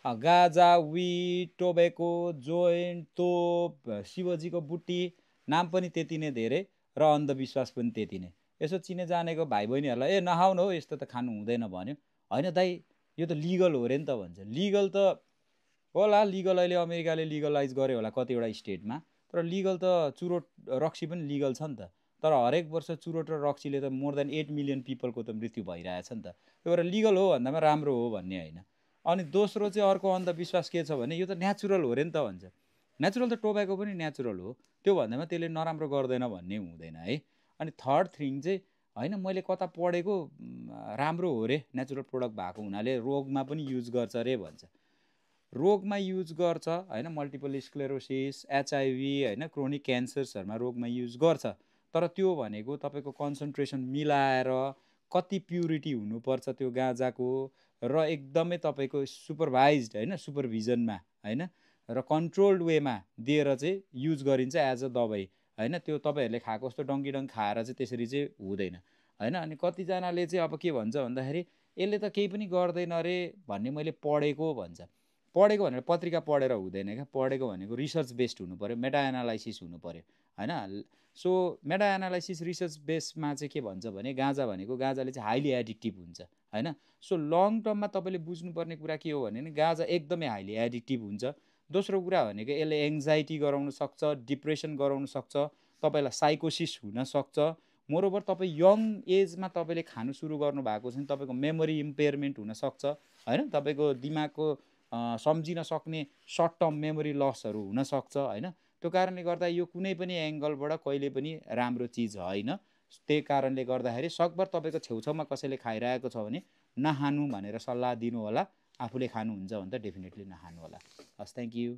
गाजा, weed, tobacco, joint, तोप, शिवजीको बुट्टी, नाम पनि त्यति नै धेरै र अन्धविश्वास पनि त्यति नै। यसो चिने जानेको भाइ बहिनीहरूलाई ए नखाउनु हो यस्तो त खानु हुँदैन भन्यो, होइन दाइ यो त लिगल हो अरे नि त भन्छ। लिगल त होला, लिगल अहिले अमेरिकाले लिगलाइज गर्यो होला कतिवटा स्टेटमा, तर लिगल त चुरोट रक्सी पनि लिगल छ नि त। तर हरेक वर्ष चुरोट र रक्सीले त मोर देन 8 मिलियन पिपलको त मृत्यु भइरहेछ नि त। त्यो भएर लिगल हो भन्दामा राम्रो हो भन्ने होइन। अनि दोस्रो चाहिँ अर्को अन्धविश्वास के छ भने यो त नेचुरल हो अरे नि त भन्छ। नेचुरल त टोब्याको पनि नेचुरल हो, त्यो भन्दैमा त्यसले नराम्रो गर्दैन भन्ने हुँदैन है। अनि थर्ड थिङ चाहिँ होइन मैले कता पढेको राम्रो हो रे नेचुरल प्रोडक्ट भएको हुनाले, रोगमा पनि युज गर्छ रे भन्छ। रोगमा युज गर्छ होइन, मल्टिपल स्क्लेरोसिस, एचआइभी होइन, क्रोनिक क्यान्सर्सहरूमा रोगमा युज गर्छ। तर त्यो भनेको तपाईँको कन्सन्ट्रेसन मिलाएर कति प्युरिटी हुनुपर्छ त्यो गाँजाको, र एकदमै तपाईँको सुपरभाइज्ड होइन, सुपरभिजनमा होइन, र कन्ट्रोल्ड वेमा दिएर चाहिँ युज गरिन्छ एज अ दबाई होइन। त्यो तपाईँहरूले खाएको जस्तो डङ्की खाएर चाहिँ त्यसरी चाहिँ हुँदैन होइन। अनि कतिजनाले चाहिँ अब के भन्छ भन्दाखेरि यसले त केही पनि गर्दैन अरे भन्ने मैले पढेको भन्छ। पढेको भनेर पत्रिका पढेर हुँदैन क्या, पढेको भनेको रिसर्च बेस्ड हुनु पऱ्यो, मेटा एनालाइसिस हुनु पऱ्यो होइन। सो मेटा एनालाइसिस रिसर्च बेसमा चाहिँ के भन्छ भने गाँजा भनेको, गाँजाले चाहिँ हाइली एडिक्टिभ हुन्छ होइन। सो लङ टर्ममा तपाईँले बुझ्नुपर्ने कुरा के हो भने गाँजा एकदमै हाइली एडिक्टिभ हुन्छ। दोस्रो कुरा भनेको यसले एङ्जाइटी गराउन सक्छ, डिप्रेसन गराउन सक्छ, तपाईँलाई साइकोसिस हुनसक्छ। मोरोभर तपाईँ यङ एजमा तपाईँले खानु सुरु गर्नुभएको छ भने तपाईँको मेमोरी इम्पेयरमेन्ट हुनसक्छ होइन, तपाईँको दिमागको सम्झिन सक्ने सर्ट टर्म मेमोरी लसहरू हुनसक्छ होइन। त्यो कारणले गर्दा यो कुनै पनि एङ्गलबाट कहिले पनि राम्रो चिज होइन। त्यही कारणले गर्दाखेरि सकभर तपाईँको छेउछाउमा कसैले खाइरहेको छ भने नखानु भनेर सल्लाह दिनु होला। आफूले खानुहुन्छ भने त डेफिनेटली नखानु होला। हस्, थ्याङ्क यू।